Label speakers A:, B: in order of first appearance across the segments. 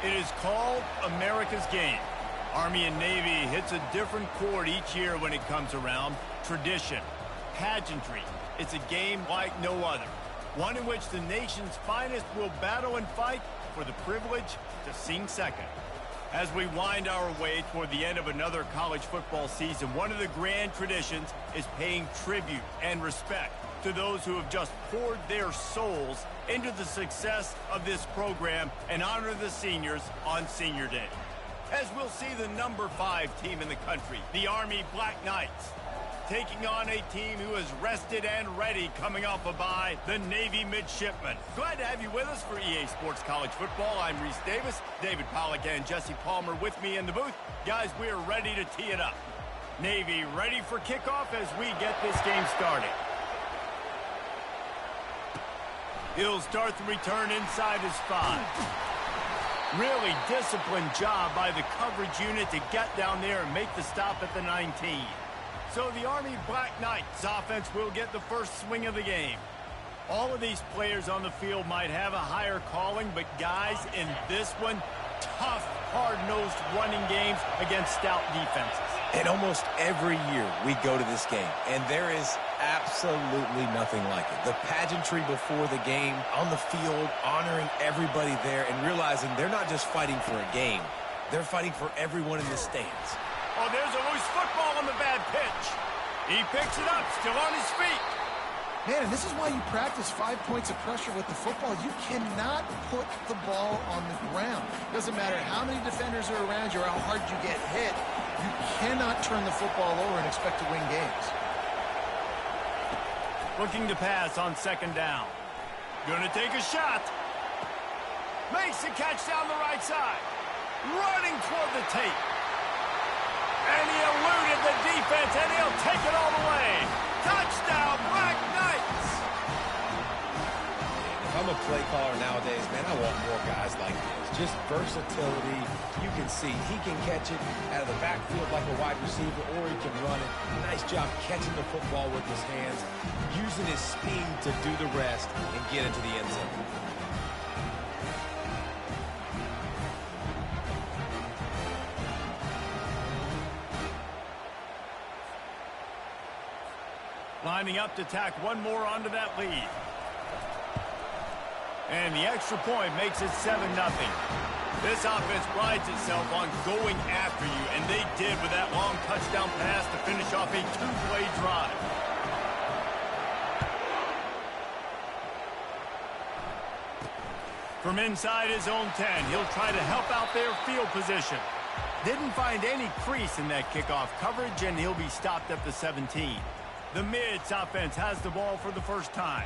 A: It is called America's Game. Army and Navy hits a different chord each year when it comes around. Tradition, pageantry. It's a game like no other. One in which the nation's finest will battle and fight for the privilege to sing second. As we wind our way toward the end of another college football season, one of the grand traditions is paying tribute and respect to those who have just poured their souls into the success of this program and honor the seniors on Senior Day. As we'll see the number 5 team in the country, the Army Black Knights, taking on a team who is rested and ready coming off a bye, the Navy Midshipmen. Glad to have you with us for EA Sports College Football. I'm Reese Davis, David Pollack and Jesse Palmer with me in the booth. Guys, we are ready to tee it up. Navy ready for kickoff as we get this game started. He'll start the return inside his 5. Really disciplined job by the coverage unit to get down there and make the stop at the 19. So the Army Black Knights offense will get the first swing of the game. All of these players on the field might have a higher calling, but guys, in this one, tough, hard-nosed running games against stout defenses.
B: And almost every year we go to this game, and there is absolutely nothing like it. The pageantry before the game, on the field, honoring everybody there, and realizing they're not just fighting for a game, they're fighting for everyone in the stands.
A: Oh, there's a loose football on the bad pitch. He picks it up, still on his feet.
C: Man, and this is why you practice 5 points of pressure with the football. You cannot put the ball on the ground. Doesn't matter how many defenders are around you or how hard you get hit. You cannot turn the football over and expect to win games.
A: Looking to pass on second down. Gonna take a shot. Makes the catch down the right side. Running toward the tape. And he eluded the defense, and he'll take it all the way. Touchdown, Black Knights!
B: If I'm a play caller nowadays, man, I want more guys like this. Just versatility. You can see he can catch it out of the backfield like a wide receiver, or he can run it. Nice job catching the football with his hands, using his speed to do the rest and get into the end zone.
A: Lining up to tack one more onto that lead. And the extra point makes it 7-0. This offense prides itself on going after you, and they did with that long touchdown pass to finish off a 2-play drive. From inside his own 10, he'll try to help out their field position. Didn't find any crease in that kickoff coverage, and he'll be stopped at the 17. The Mids offense has the ball for the first time.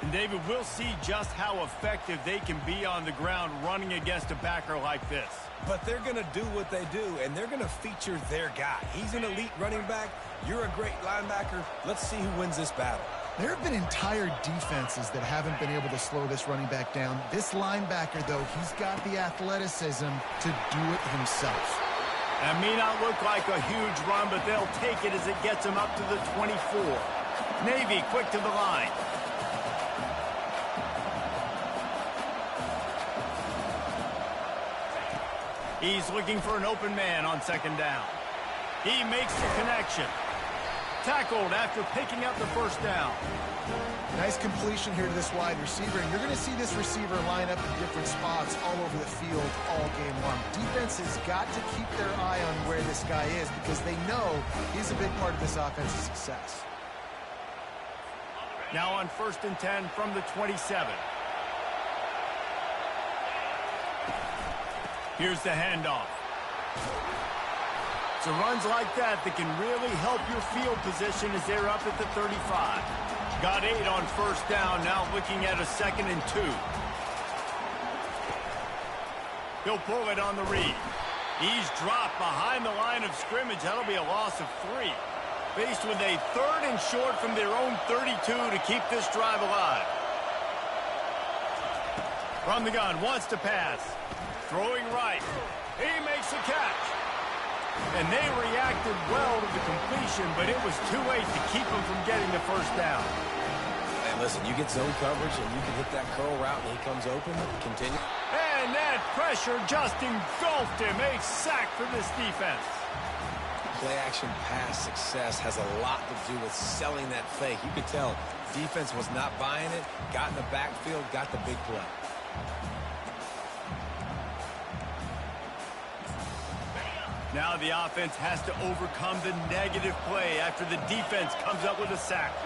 A: And David, we'll see just how effective they can be on the ground running against a backer like this.
B: But they're going to do what they do, and they're going to feature their guy. He's an elite running back. You're a great linebacker. Let's see who wins this battle.
C: There have been entire defenses that haven't been able to slow this running back down. This linebacker, though, he's got the athleticism to do it himself.
A: That may not look like a huge run, but they'll take it as it gets them up to the 24. Navy quick to the line. He's looking for an open man on second down. He makes the connection. Tackled after picking up the first down.
C: Nice completion here to this wide receiver, and you're going to see this receiver line up in different spots all over the field all game long. Defense has got to keep their eye on where this guy is because they know he's a big part of this offense's success.
A: Now on 1st and 10 from the 27. Here's the handoff. So runs like that can really help your field position as they're up at the 35. Got 8 on first down, now looking at a 2nd and 2. He'll pull it on the read. He's dropped behind the line of scrimmage. That'll be a loss of 3. Faced with a 3rd and short from their own 32 to keep this drive alive. From the gun, wants to pass. Throwing right. He makes the catch. And they reacted well to the completion, but it was too late to keep them from getting the first down.
B: And Listen, you get zone coverage and you can hit that curl route and he comes open. Continue.
A: And that pressure just engulfed him. A sack for this defense.
B: Play-action pass success has a lot to do with selling that fake. You could tell defense was not buying it, got in the backfield, got the big play.
A: Now the offense has to overcome the negative play after the defense comes up with a sack.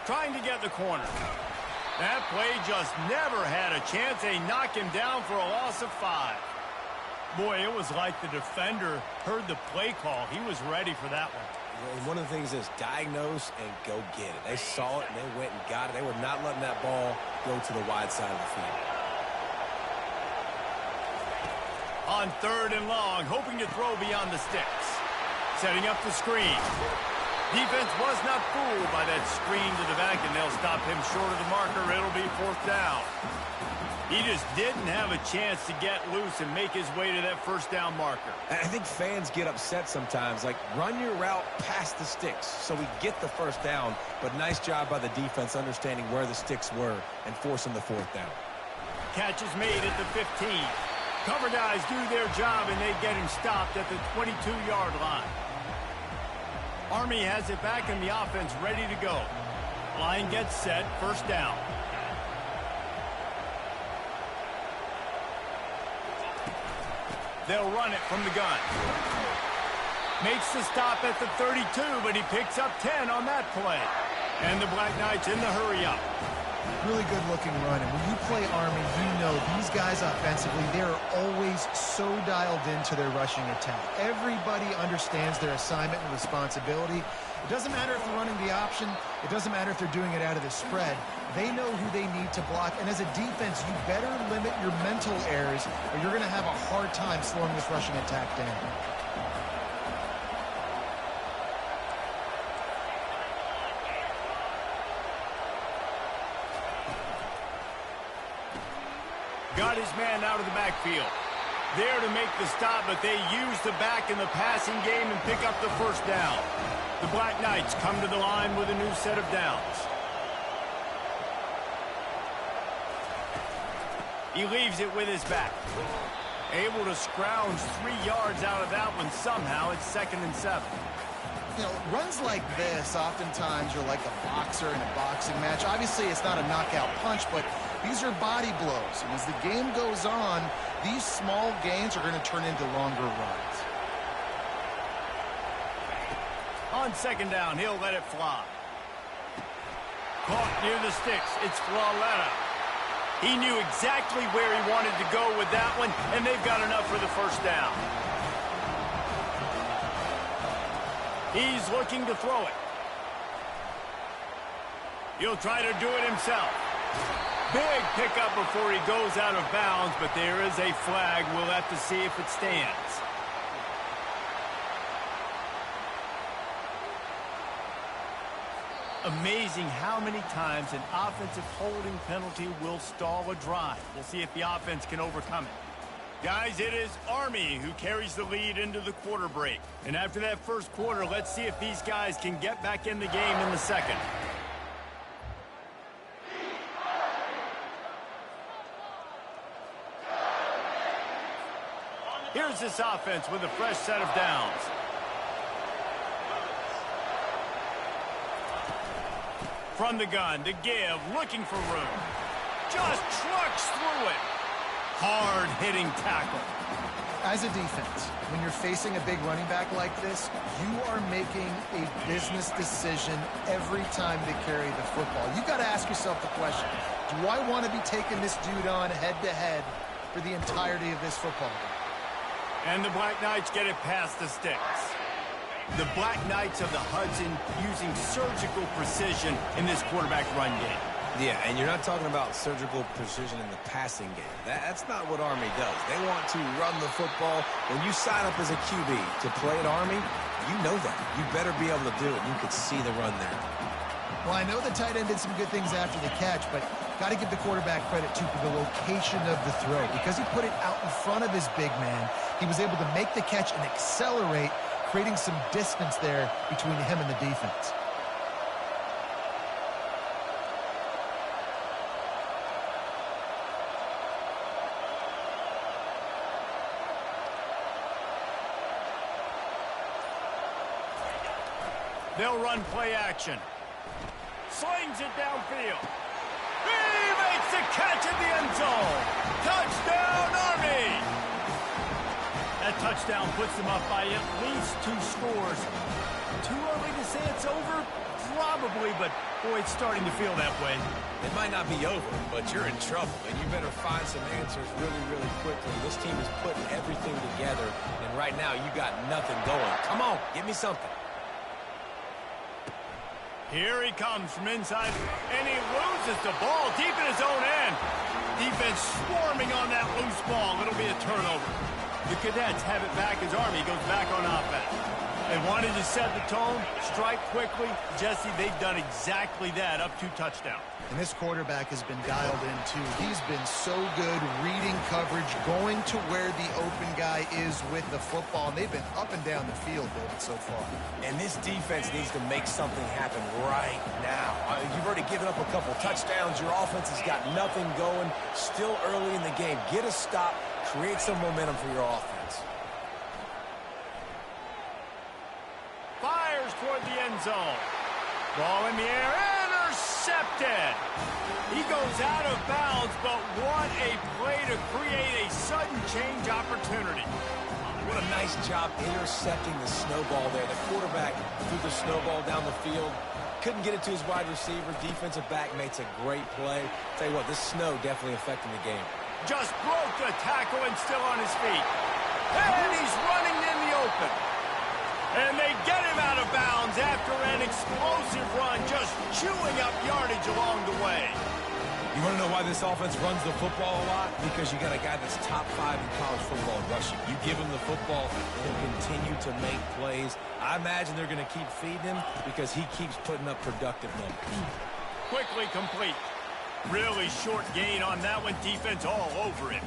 A: Trying to get the corner. That play just never had a chance. They knock him down for a loss of 5. Boy, it was like the defender heard the play call. He was ready for that one.
B: And one of the things is diagnose and go get it. They saw it and they went and got it. They were not letting that ball go to the wide side of the field.
A: On 3rd and long, hoping to throw beyond the sticks. Setting up the screen. Defense was not fooled by that screen to the back, and they'll stop him short of the marker. It'll be 4th down. He just didn't have a chance to get loose and make his way to that 1st down marker.
B: I think fans get upset sometimes, like run your route past the sticks so we get the 1st down, but nice job by the defense understanding where the sticks were and forcing the 4th down.
A: Catch is made at the 15. Cover guys do their job, and they get him stopped at the 22-yard line. Army has it back in the offense, ready to go. Line gets set, 1st down. They'll run it from the gun. Makes the stop at the 32, but he picks up 10 on that play. And the Black Knights in the hurry-up.
C: Really good-looking run. And when you play Army, you know these guys offensively, they're always so dialed into their rushing attack. Everybody understands their assignment and responsibility. It doesn't matter if they're running the option. It doesn't matter if they're doing it out of the spread. They know who they need to block. And as a defense, you better limit your mental errors or you're going to have a hard time slowing this rushing attack down.
A: Got his man out of the backfield. There to make the stop, but they use the back in the passing game and pick up the 1st down. The Black Knights come to the line with a new set of downs. He leaves it with his back. Able to scrounge 3 yards out of that one somehow. It's 2nd and 7.
C: You know, runs like this oftentimes are like a boxer in a boxing match. Obviously, it's not a knockout punch, but these are body blows. And as the game goes on, these small gains are going to turn into longer runs.
A: On 2nd down, he'll let it fly. Caught near the sticks. It's Flawletta. He knew exactly where he wanted to go with that one, and they've got enough for the 1st down. He's looking to throw it. He'll try to do it himself. Big pickup before he goes out of bounds, but there is a flag. We'll have to see if it stands. Amazing how many times an offensive holding penalty will stall a drive. We'll see if the offense can overcome it. Guys, it is Army who carries the lead into the quarter break. And after that 1st quarter, let's see if these guys can get back in the game in the 2nd. Here's this offense with a fresh set of downs. From the gun to give, looking for room. Just trucks through it. Hard-hitting tackle.
C: As a defense, when you're facing a big running back like this, you are making a business decision every time they carry the football. You've got to ask yourself the question, do I want to be taking this dude on head-to-head for the entirety of this football game?
A: And the Black Knights get it past the sticks. The Black Knights of the Hudson using surgical precision in this quarterback run game.
B: Yeah, and you're not talking about surgical precision in the passing game. That's not what Army does. They want to run the football. When you sign up as a QB to play at Army, you know that. You better be able to do it. You could see the run there.
C: Well, I know the tight end did some good things after the catch, but got to give the quarterback credit, too, for the location of the throw. Because he put it out in front of his big man, he was able to make the catch and accelerate, creating some distance there between him and the defense.
A: They'll run play action. Slings it downfield. He makes the catch in the end zone. Touchdown, Army! That touchdown puts them up by at least 2 scores. Too early to say it's over? Probably, but boy, it's starting to feel that way.
B: It might not be over, but you're in trouble, and you better find some answers really, really quickly. This team is putting everything together, and right now you got nothing going. Come on, give me something.
A: Here he comes from inside, and he loses the ball deep in his own end. Defense swarming on that loose ball. It'll be a turnover. The Cadets have it back as Army goes back on offense. They wanted to set the tone, strike quickly. Jesse, they've done exactly that, up 2 touchdowns.
C: And this quarterback has been dialed in, too. He's been so good reading coverage, going to where the open guy is with the football. And they've been up and down the field, David, so far.
B: And this defense needs to make something happen right now. You've already given up a couple touchdowns. Your offense has got nothing going. Still early in the game. Get a stop. Create some momentum for your offense.
A: Fires toward the end zone. Ball in the air. Intercepted. He goes out of bounds, but what a play to create a sudden change opportunity.
B: What a nice job intercepting the snowball there. The quarterback threw the snowball down the field. Couldn't get it to his wide receiver. Defensive back makes a great play. Tell you what, this snow definitely affecting the game.
A: Just broke the tackle and still on his feet. And he's running in the open. And they get him out of bounds after an explosive run, just chewing up yardage along the way.
B: You want to know why this offense runs the football a lot? Because you got a guy that's top 5 in college football rushing. You give him the football, and he'll continue to make plays. I imagine they're going to keep feeding him because he keeps putting up productive numbers.
A: Quickly complete. Really short gain on that one. Defense all over it.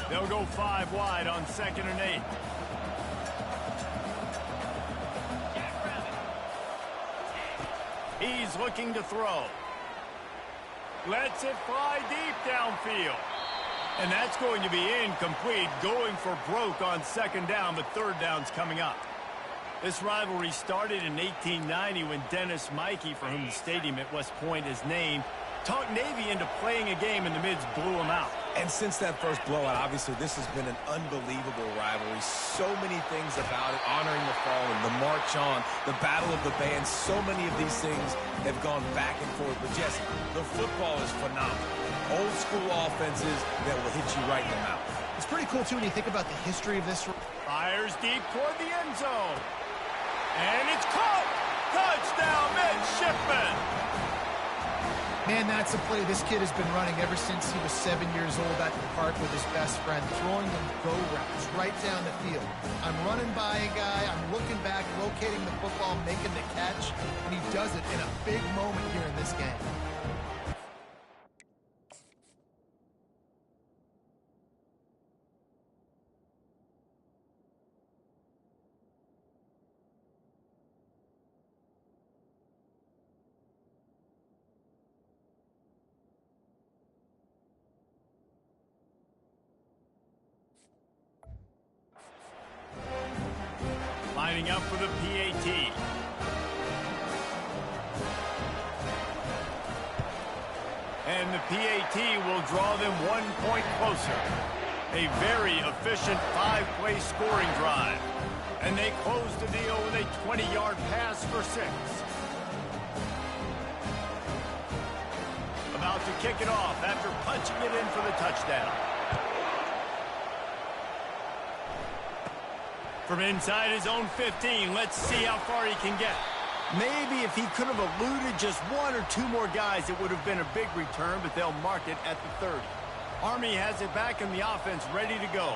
A: They'll go 5 wide on 2nd and 8. He's looking to throw. Lets it fly deep downfield. And that's going to be incomplete, going for broke on 2nd down, but 3rd down's coming up. This rivalry started in 1890 when Dennis Mikey, for whom the stadium at West Point is named, talked Navy into playing a game, and the Mids blew them out.
B: And since that first blowout, obviously, this has been an unbelievable rivalry. So many things about it, honoring the fallen, the march on, the battle of the bands. So many of these things have gone back and forth. But, Jesse, the football is phenomenal. Old school offenses that will hit you right in the mouth.
C: It's pretty cool, too, when you think about the history of this.
A: Fires deep toward the end zone. And it's caught. Touchdown, Midshipman.
C: Man, that's a play this kid has been running ever since he was 7 years old at the park with his best friend, throwing them go routes right down the field. I'm running by a guy, I'm looking back, locating the football, making the catch, and he does it in a big moment here in this game.
A: Lining up for the PAT. And the PAT will draw them 1 point closer. A very efficient 5-play scoring drive. And they close the deal with a 20-yard pass for 6. About to kick it off after punching it in for the touchdown. From inside his own 15, let's see how far he can get. Maybe if he could have eluded just 1 or 2 more guys, it would have been a big return, but they'll mark it at the 30. Army has it back in the offense, ready to go.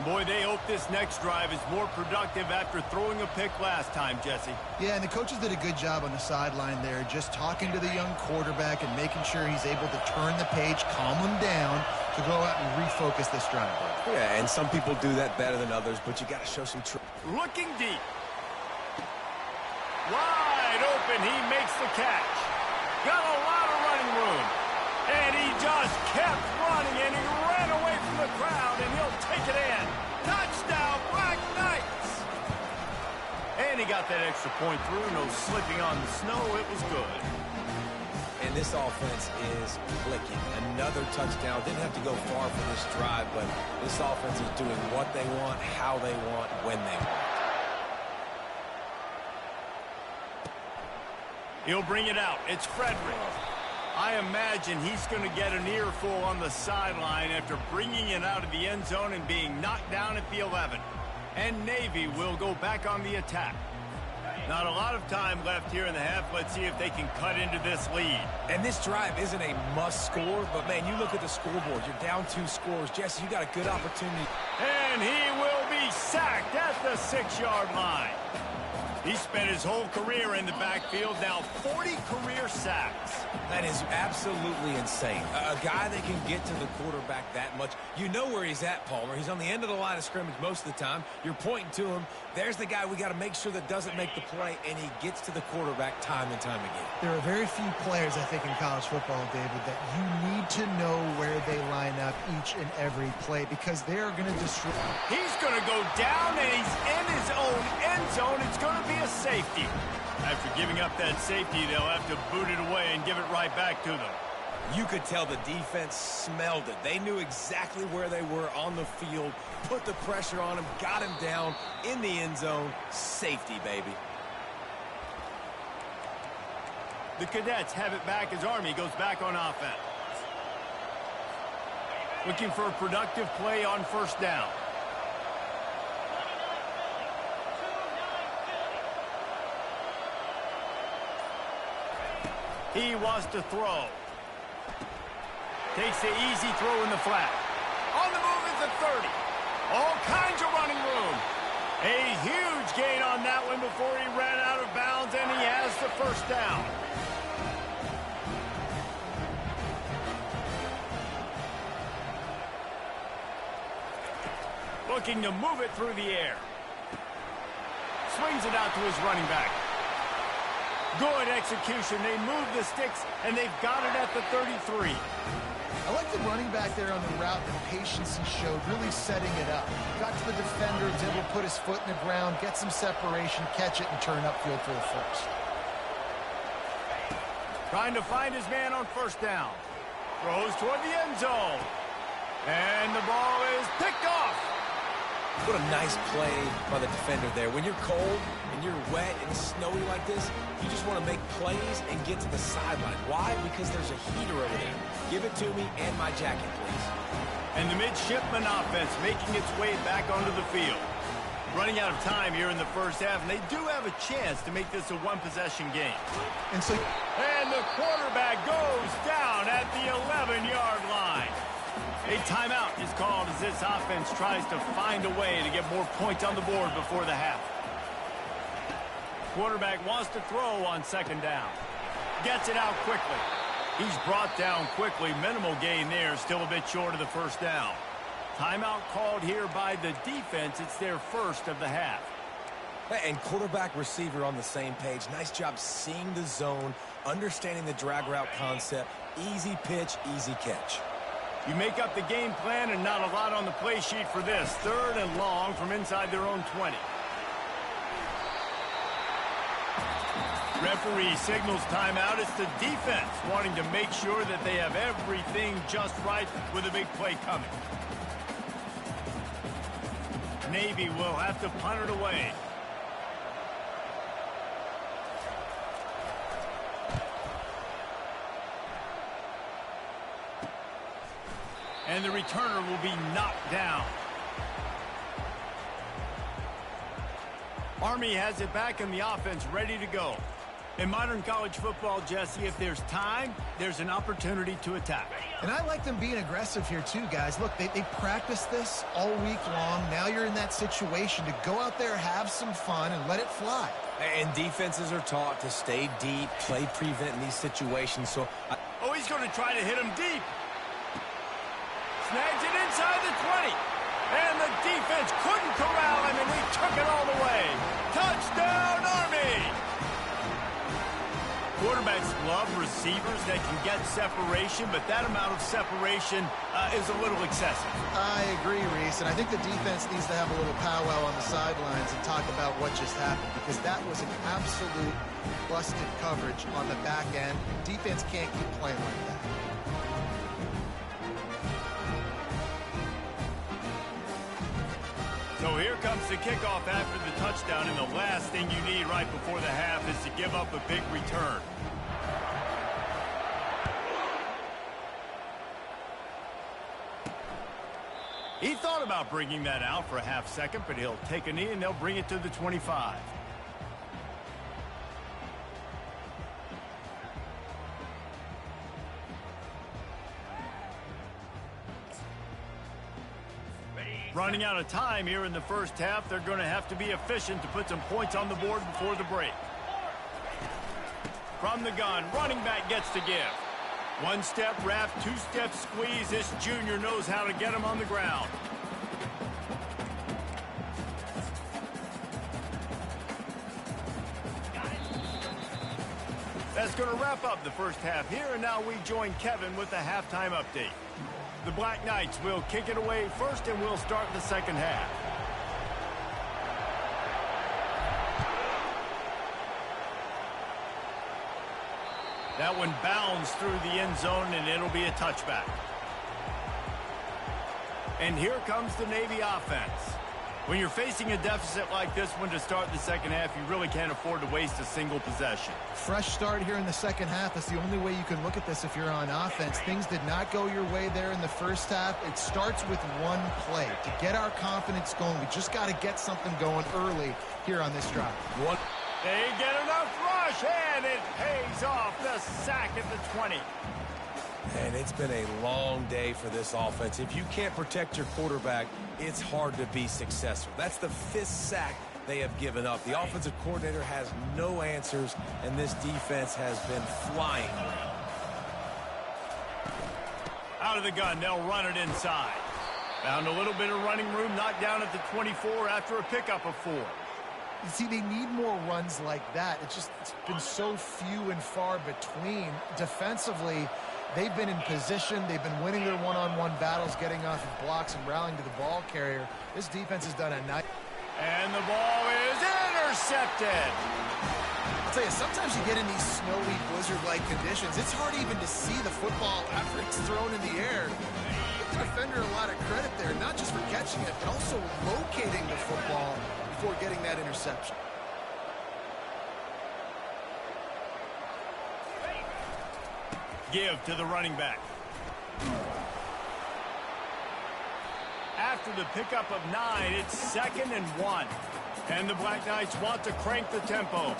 A: Boy, they hope this next drive is more productive after throwing a pick last time, Jesse.
C: Yeah, and the coaches did a good job on the sideline there, just talking to the young quarterback and making sure he's able to turn the page, calm him down, to go out and refocus this drive.
B: Yeah, and some people do that better than others, but you got to show some truth.
A: Looking deep. Wide open, he makes the catch. Got a lot of running room. And he just kept running, and he ran away from the crowd, and he'll take it in. Touchdown, Black Knights! And he got that extra point through. No slipping on the snow. It was good.
B: And this offense is clicking. Another touchdown. Didn't have to go far for this drive, but this offense is doing what they want, how they want, when they want.
A: He'll bring it out. It's Frederick. I imagine he's going to get an earful on the sideline after bringing it out of the end zone and being knocked down at the 11. And Navy will go back on the attack. Not a lot of time left here in the half. Let's see if they can cut into this lead.
B: And this drive isn't a must score, but, man, you look at the scoreboard. You're down 2 scores. Jesse, you got a good opportunity.
A: And he will be sacked at the 6-yard line. He spent his whole career in the backfield, now 40 career sacks.
B: That is absolutely insane. A guy that can get to the quarterback that much. You know where he's at, Palmer. He's on the end of the line of scrimmage most of the time. You're pointing to him. There's the guy we got to make sure that doesn't make the play, and he gets to the quarterback time and time again.
C: There are very few players, I think, in college football, David, that you need to know where they line up each and every play because they are going to destroy.
A: He's going to go down, and he's in his own end zone. It's going to be a safety. After giving up that safety, they'll have to boot it away and give it right back to them.
B: You could tell the defense smelled it. They knew exactly where they were on the field, put the pressure on him, got him down in the end zone. Safety, baby.
A: The Cadets have it back as Army goes back on offense. Looking for a productive play on first down. He wants to throw. Takes the easy throw in the flat. On the move is the 30. All kinds of running room. A huge gain on that one before he ran out of bounds, and he has the first down. Looking to move it through the air. Swings it out to his running back. Good execution. They move the sticks, and they've got it at the 33.
C: I like the running back there on the route, the patience he showed, really setting it up. Got to the defender, was able to put his foot in the ground, get some separation, catch it, and turn upfield for the first.
A: Trying to find his man on first down. Throws toward the end zone. And the ball is picked off.
B: What a nice play by the defender there. When you're cold and you're wet and snowy like this, you just want to make plays and get to the sideline. Why? Because there's a heater over there. Give it to me and my jacket, please.
A: And the midshipman offense making its way back onto the field. Running out of time here in the first half, and they do have a chance to make this a one-possession game.
C: And
A: the quarterback goes down at the 11-yard line. A timeout is called as this offense tries to find a way to get more points on the board before the half. Quarterback wants to throw on second down. Gets it out quickly. He's brought down quickly. Minimal gain there, still a bit short of the first down. Timeout called here by the defense. It's their first of the half.
B: And quarterback receiver on the same page. Nice job seeing the zone, understanding the drag route concept. Easy pitch, easy catch.
A: You make up the game plan and not a lot on the play sheet for this. 3rd and long from inside their own 20. Referee signals timeout. It's the defense wanting to make sure that they have everything just right with a big play coming. Navy will have to punt it away. And the returner will be knocked down. Army has it back in the offense, ready to go. In modern college football, Jesse, if there's time, there's an opportunity to attack.
C: And I like them being aggressive here too, guys. Look, they practice this all week long. Now you're in that situation to go out there, have some fun, and let it fly.
B: And defenses are taught to stay deep, play prevent in these situations. So,
A: oh, he's going to try to hit him deep. Snags it inside the 20. And the defense couldn't corral him, and he took it all the way. Touchdown, Army! Quarterbacks love receivers that can get separation, but that amount of separation is a little excessive.
C: I agree, Reese, and I think the defense needs to have a little powwow on the sidelines and talk about what just happened, because that was an absolute busted coverage on the back end. Defense can't keep playing like that.
A: So here comes the kickoff after the touchdown, and the last thing you need right before the half is to give up a big return. He thought about bringing that out for a half second, but he'll take a knee and they'll bring it to the 25. Running out of time here in the first half. They're going to have to be efficient to put some points on the board before the break. From the gun, running back gets to give. One step wrap, two step squeeze. This junior knows how to get him on the ground. That's going to wrap up the first half here, and now we join Kevin with the halftime update. The Black Knights will kick it away first, and we'll start the second half. That one bounds through the end zone, and it'll be a touchback. And here comes the Navy offense. When you're facing a deficit like this one to start the second half, you really can't afford to waste a single possession.
C: Fresh start here in the second half. That's the only way you can look at this if you're on offense. Things did not go your way there in the first half. It starts with one play. To get our confidence going, we just got to get something going early here on this drive.
A: They get enough rush, and it pays off. The sack at the 20.
B: And it's been a long day for this offense. If you can't protect your quarterback, it's hard to be successful. That's the 5th sack they have given up. The offensive coordinator has no answers, and this defense has been flying around.
A: Out of the gun, they'll run it inside. Found a little bit of running room, knocked down at the 24 after a pickup of 4.
C: You see, they need more runs like that. It's been so few and far between. Defensively, they've been in position. They've been winning their one-on-one battles, getting off of blocks and rallying to the ball carrier. This defense has done a nice...
A: And the ball is intercepted.
C: I'll tell you, sometimes you get in these snowy, blizzard-like conditions, it's hard even to see the football after it's thrown in the air. Give the defender a lot of credit there, not just for catching it, but also locating the football before getting that interception.
A: Give to the running back. After the pickup of 9, it's 2nd and 1. And the Black Knights want to crank the tempo.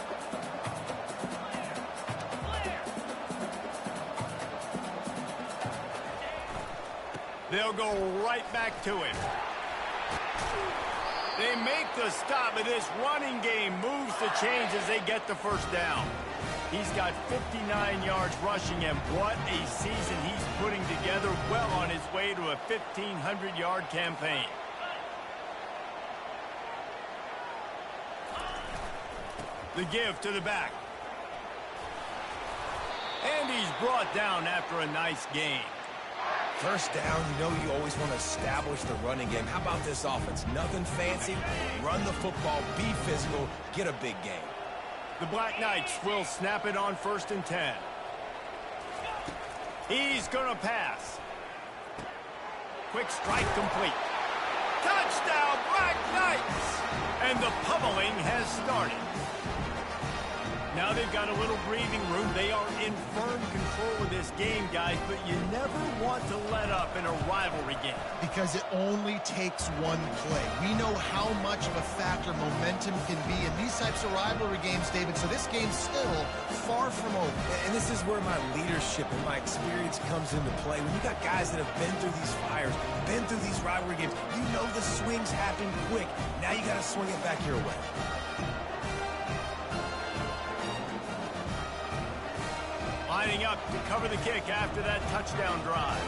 A: They'll go right back to it. They make the stop, but this running game moves the chains as they get the first down. He's got 59 yards rushing, and what a season he's putting together, well on his way to a 1,500-yard campaign. The give to the back. And he's brought down after a nice gain.
B: First down, you know you always want to establish the running game. How about this offense? Nothing fancy. Run the football, be physical, get a big gain.
A: The Black Knights will snap it on 1st and 10. He's going to pass. Quick strike complete. Touchdown, Black Knights! And the pummeling has started. Now they've got a little breathing room. They are in firm control of this game, guys, but you never want to let up in a rivalry game.
C: Because it only takes one play. We know how much of a factor momentum can be in these types of rivalry games, David, so this game's still far from over.
B: And this is where my leadership and my experience comes into play. When you got guys that have been through these fires, been through these rivalry games, you know the swings happen quick. Now you got to swing it back your way.
A: Lining up to cover the kick after that touchdown drive.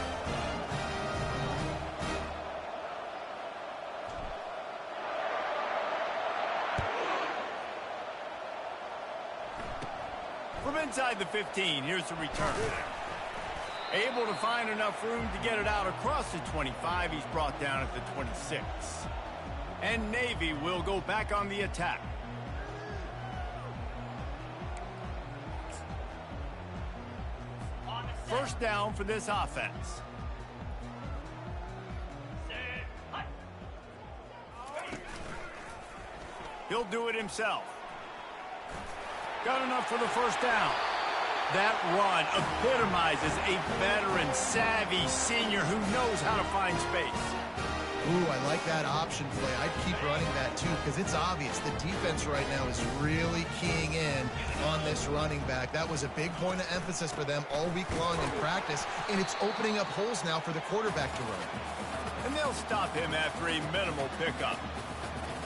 A: From inside the 15. Here's the return. Able to find enough room to get it out across the 25. He's brought down at the 26. And Navy will go back on the attack. First down for this offense. He'll do it himself. Got enough for the first down. That run epitomizes a veteran, savvy senior who knows how to find space.
C: Ooh, I like that option play. I'd keep running that too because it's obvious the defense right now is really keying in on this running back. That was a big point of emphasis for them all week long in practice, and it's opening up holes now for the quarterback to run.
A: And they'll stop him after a minimal pickup.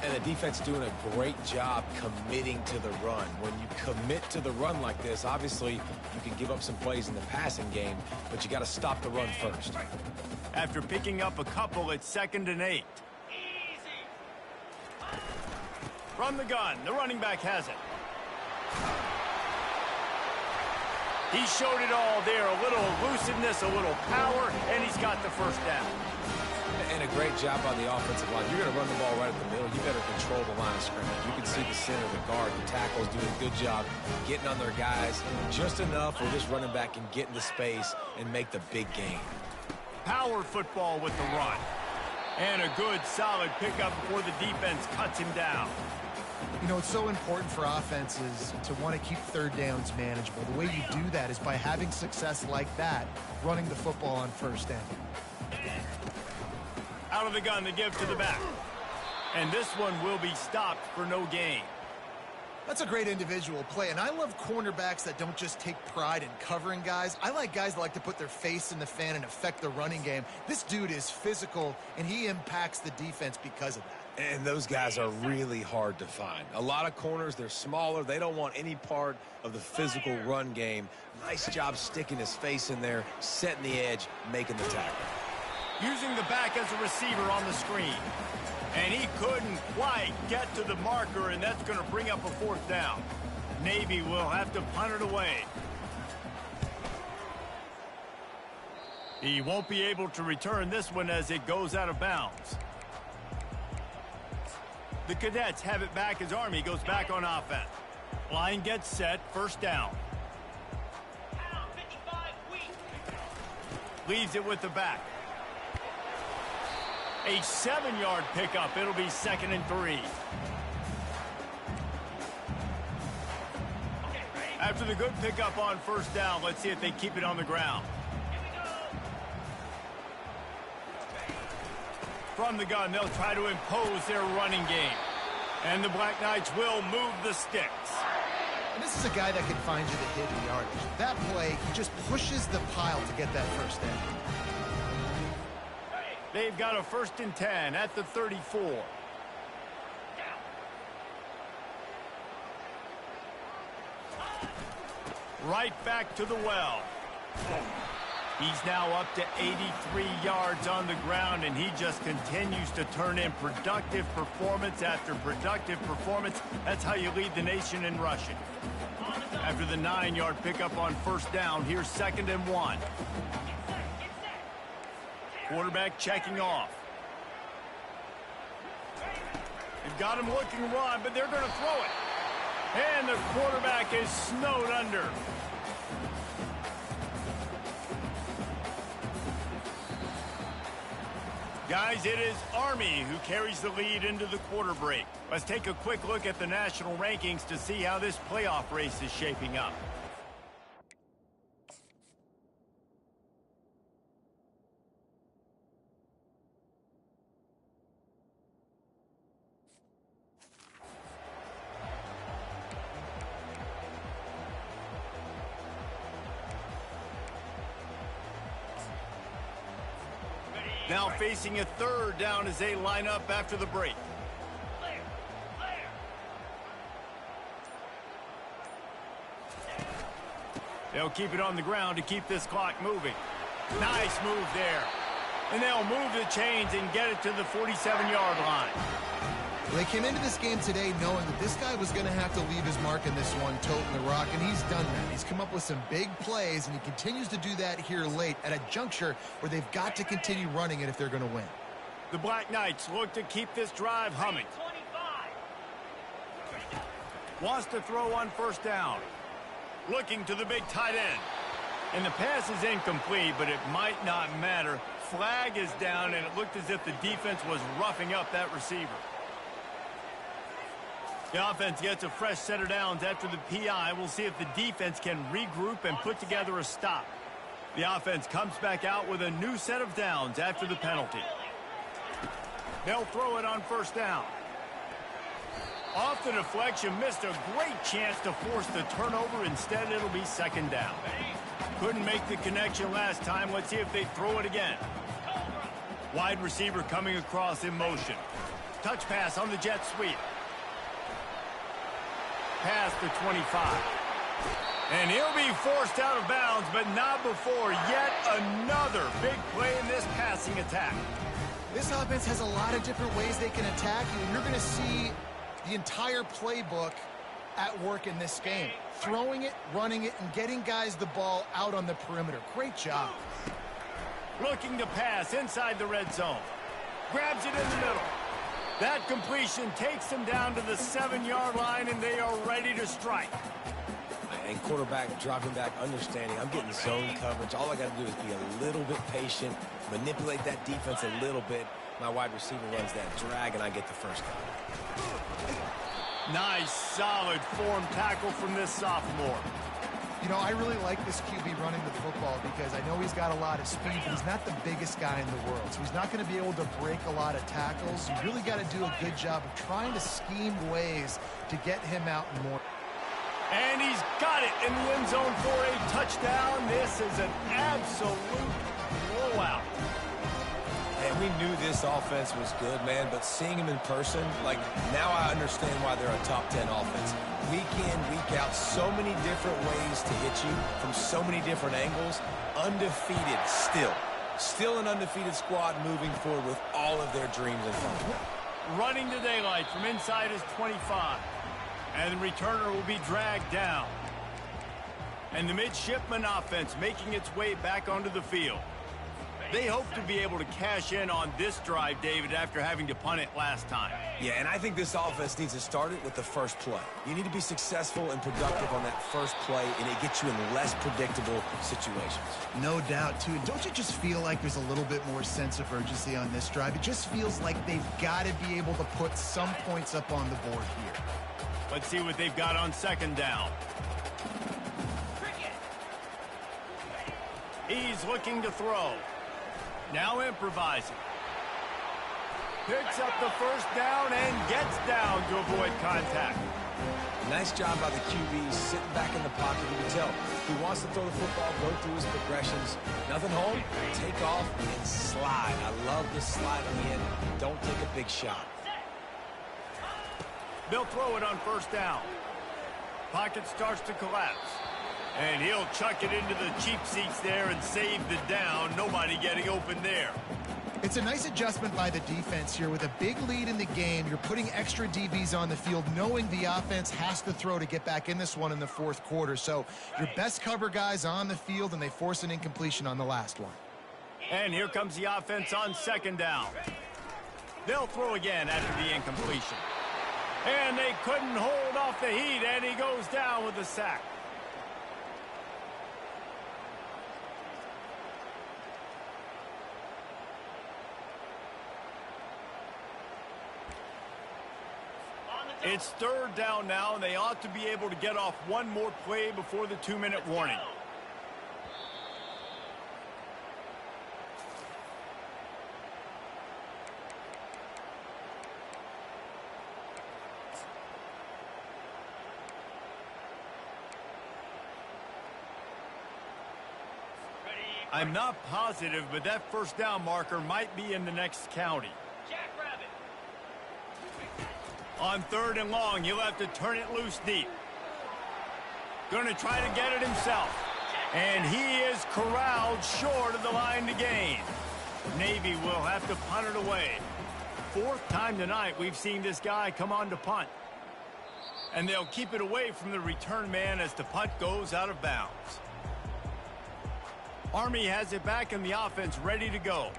B: And the defense doing a great job committing to the run. When you commit to the run like this, obviously you can give up some plays in the passing game, but you got to stop the run first.
A: After picking up a couple, it's 2nd and 8. From the gun, the running back has it. He showed it all there, a little elusiveness, a little power, and he's got the first down.
B: And a great job on the offensive line. You're going to run the ball right at the middle. You better control the line of scrimmage. You can see the center, the guard, the tackles doing a good job getting on their guys. Just enough where this running back can get into space and make the big game.
A: Power football with the run. And a good, solid pickup before the defense cuts him down.
C: You know, it's so important for offenses to want to keep third downs manageable. The way you do that is by having success like that, running the football on first down.
A: Out of the gun, the give to the back. And this one will be stopped for no gain.
C: That's a great individual play, and I love cornerbacks that don't just take pride in covering guys. I like guys that like to put their face in the fan and affect the running game. This dude is physical, and he impacts the defense because of that.
B: And those guys are really hard to find. A lot of corners, they're smaller. They don't want any part of the physical run game. Nice job sticking his face in there, setting the edge, making the tackle.
A: Using the back as a receiver on the screen. And he couldn't quite get to the marker, and that's going to bring up a 4th down. Navy will have to punt it away. He won't be able to return this one as it goes out of bounds. The Cadets have it back as Army goes back on offense. Line gets set, first down. Leaves it with the back. A 7-yard pickup. It'll be 2nd and 3. After the good pickup on first down, let's see if they keep it on the ground. From the gun, they'll try to impose their running game. And the Black Knights will move the sticks.
C: And this is a guy that can find you the hidden yardage. That play, he just pushes the pile to get that first down.
A: They've got a 1st and 10 at the 34. Right back to the well. He's now up to 83 yards on the ground, and he just continues to turn in productive performance after productive performance. That's how you lead the nation in rushing. After the 9-yard pickup on first down, here's 2nd and 1. Quarterback checking off. They've got him looking to run, but they're going to throw it. And the quarterback is snowed under. Guys, it is Army who carries the lead into the quarter break. Let's take a quick look at the national rankings to see how this playoff race is shaping up. Now facing a 3rd down as they line up after the break. They'll keep it on the ground to keep this clock moving. Nice move there. And they'll move the chains and get it to the 47-yard line.
C: Well, they came into this game today knowing that this guy was going to have to leave his mark in this one, toting the rock, and he's done that. He's come up with some big plays, and he continues to do that here late at a juncture where they've got to continue running it if they're going to win.
A: The Black Knights look to keep this drive humming. Wants to throw on first down. Looking to the big tight end. And the pass is incomplete, but it might not matter. Flag is down, and it looked as if the defense was roughing up that receiver. The offense gets a fresh set of downs after the PI. We'll see if the defense can regroup and put together a stop. The offense comes back out with a new set of downs after the penalty. They'll throw it on first down. Off the deflection, missed a great chance to force the turnover. Instead, it'll be second down. Couldn't make the connection last time. Let's see if they throw it again. Wide receiver coming across in motion. Touch pass on the jet sweep. Past the 25. And he'll be forced out of bounds, but not before yet another big play in this passing attack.
C: This offense has a lot of different ways they can attack you, and you're going to see the entire playbook at work in this game. Throwing it, running it, and getting guys the ball out on the perimeter. Great job.
A: Looking to pass inside the red zone. Grabs it in the middle. That completion takes them down to the 7-yard line, and they are ready to strike.
B: And quarterback dropping back, understanding I'm getting zone coverage. All I got to do is be a little bit patient, manipulate that defense a little bit. My wide receiver runs that drag, and I get the first down.
A: Nice, solid form tackle from this sophomore.
C: You know, I really like this QB running the football because I know he's got a lot of speed, but he's not the biggest guy in the world. So he's not going to be able to break a lot of tackles. You really got to do a good job of trying to scheme ways to get him out more.
A: And he's got it in the end zone for a touchdown. This is an absolute blowout.
B: And we knew this offense was good, man, but seeing him in person, like, now I understand why they're a top 10 offense. Week in, week out, so many different ways to hit you from so many different angles. Undefeated still. Still an undefeated squad moving forward with all of their dreams in front of them.
A: Running to daylight from inside his 25. And the returner will be dragged down. And the midshipman offense making its way back onto the field. They hope to be able to cash in on this drive, David, after having to punt it last time.
B: Yeah, and I think this offense needs to start it with the first play. You need to be successful and productive on that first play, and it gets you in less predictable situations.
C: No doubt, too. Don't you just feel like there's a little bit more sense of urgency on this drive? It just feels like they've got to be able to put some points up on the board here.
A: Let's see what they've got on second down. He's looking to throw. Now improvising. Picks up the first down and gets down to avoid contact.
B: Nice job by the QB sitting back in the pocket. You can tell he wants to throw the football, go through his progressions. Nothing home, take off and slide. I love the slide on the end. Don't take a big shot.
A: They'll throw it on first down. Pocket starts to collapse. And he'll chuck it into the cheap seats there and save the down. Nobody getting open there.
C: It's a nice adjustment by the defense here. With a big lead in the game, you're putting extra DBs on the field, knowing the offense has to throw to get back in this one in the fourth quarter. So your best cover guys on the field, and they force an incompletion on the last one.
A: And here comes the offense on second down. They'll throw again after the incompletion. And they couldn't hold off the heat, and he goes down with the sack. It's third down now, and they ought to be able to get off one more play before the 2-minute warning. I'm not positive, but that first down marker might be in the next county. On third and long, he'll have to turn it loose deep. Going to try to get it himself. And he is corralled short of the line to gain. Navy will have to punt it away. fourth time tonight we've seen this guy come on to punt. And they'll keep it away from the return man as the punt goes out of bounds. Army has it back in the offense, ready to go.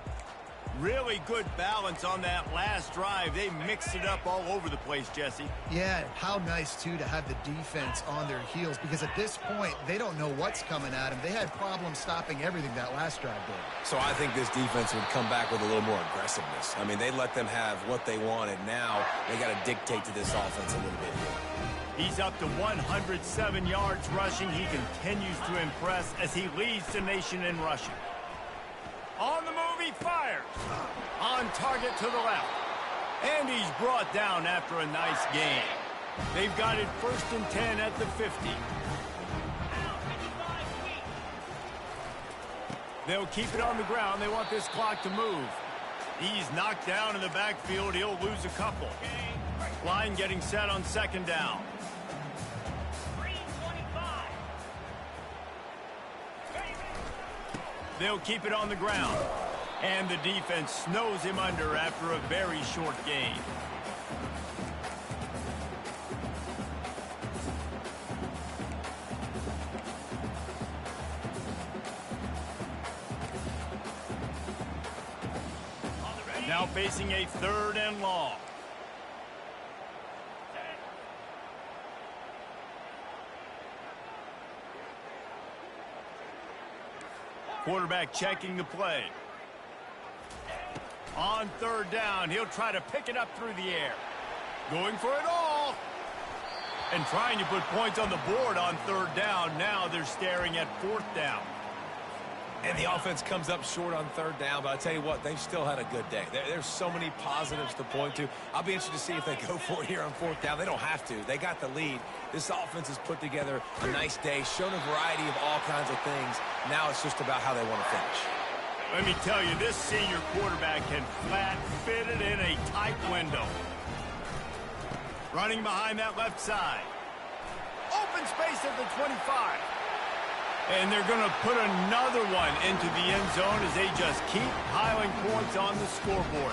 A: Really good balance on that last drive. They mixed it up all over the place, Jesse.
C: Yeah, how nice, too, to have the defense on their heels, because at this point, they don't know what's coming at them. They had problems stopping everything that last drive did.
B: So I think this defense would come back with a little more aggressiveness. I mean, they let them have what they wanted. Now they got to dictate to this offense a little bit more.
A: He's up to 107 yards rushing. He continues to impress as he leads the nation in rushing. On the move, he fires. On target to the left. And he's brought down after a nice gain. They've got it 1st and 10 at the 50. They'll keep it on the ground. They want this clock to move. He's knocked down in the backfield. He'll lose a couple. Line getting set on 2nd down. They'll keep it on the ground. And the defense snows him under after a very short gain. Now facing a 3rd and long. Quarterback checking the play. On 3rd down, he'll try to pick it up through the air. Going for it all. And trying to put points on the board on 3rd down. Now they're staring at 4th down.
B: And the offense comes up short on 3rd down, but I tell you what, they've still had a good day. There's so many positives to point to. I'll be interested to see if they go for it here on 4th down. They don't have to. They got the lead. This offense has put together a nice day, shown a variety of all kinds of things. Now it's just about how they want to finish.
A: Let me tell you, this senior quarterback can flat fit it in a tight window. Running behind that left side. Open space at the 25. And they're going to put another one into the end zone as they just keep piling points on the scoreboard.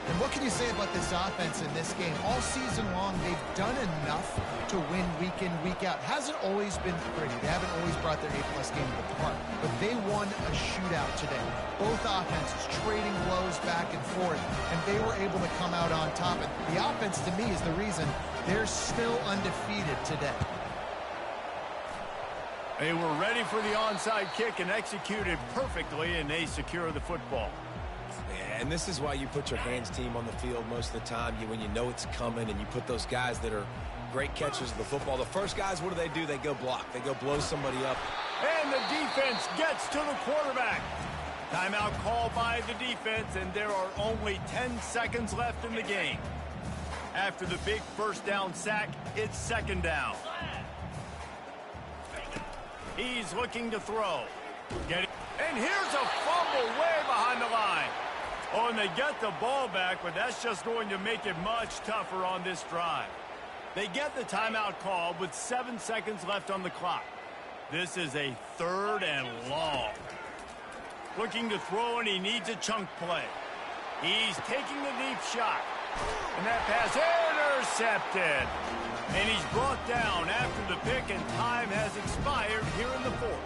C: And what can you say about this offense in this game? All season long, they've done enough to win week in, week out. Hasn't always been pretty. They haven't always brought their A-plus game to the park. But they won a shootout today. Both offenses trading blows back and forth, and they were able to come out on top. And the offense, to me, is the reason they're still undefeated today.
A: They were ready for the onside kick and executed perfectly, and they secure the football.
B: Yeah, and this is why you put your hands team on the field most of the time. When you know it's coming and you put those guys that are great catchers of the football. The first guys, what do? They go block. They go blow somebody up.
A: And the defense gets to the quarterback. Timeout called by the defense, and there are only 10 seconds left in the game. After the big 1st down sack, it's 2nd down. He's looking to throw. And here's a fumble way behind the line. Oh, and they get the ball back, but that's just going to make it much tougher on this drive. They get the timeout call with 7 seconds left on the clock. This is a 3rd and long. Looking to throw, and he needs a chunk play. He's taking the deep shot. And that pass intercepted. And he's brought down after the pick, and time has expired here in the 4th.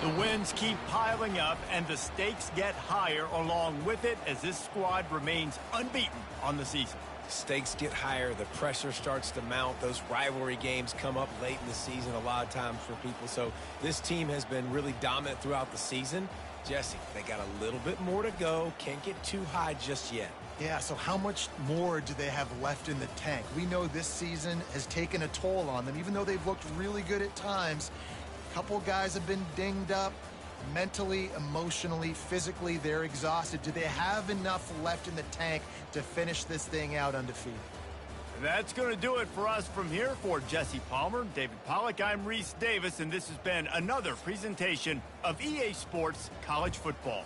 A: The wins keep piling up, and the stakes get higher along with it as this squad remains unbeaten on the season.
B: Stakes get higher. The pressure starts to mount. Those rivalry games come up late in the season a lot of times for people. So this team has been really dominant throughout the season. Jesse, they got a little bit more to go. Can't get too high just yet.
C: Yeah, so how much more do they have left in the tank? We know this season has taken a toll on them, even though they've looked really good at times. A couple guys have been dinged up. Mentally, emotionally, physically, they're exhausted. Do they have enough left in the tank to finish this thing out undefeated?
A: That's going to do it for us from here. For Jesse Palmer, David Pollack, I'm Reese Davis, and this has been another presentation of EA Sports College Football.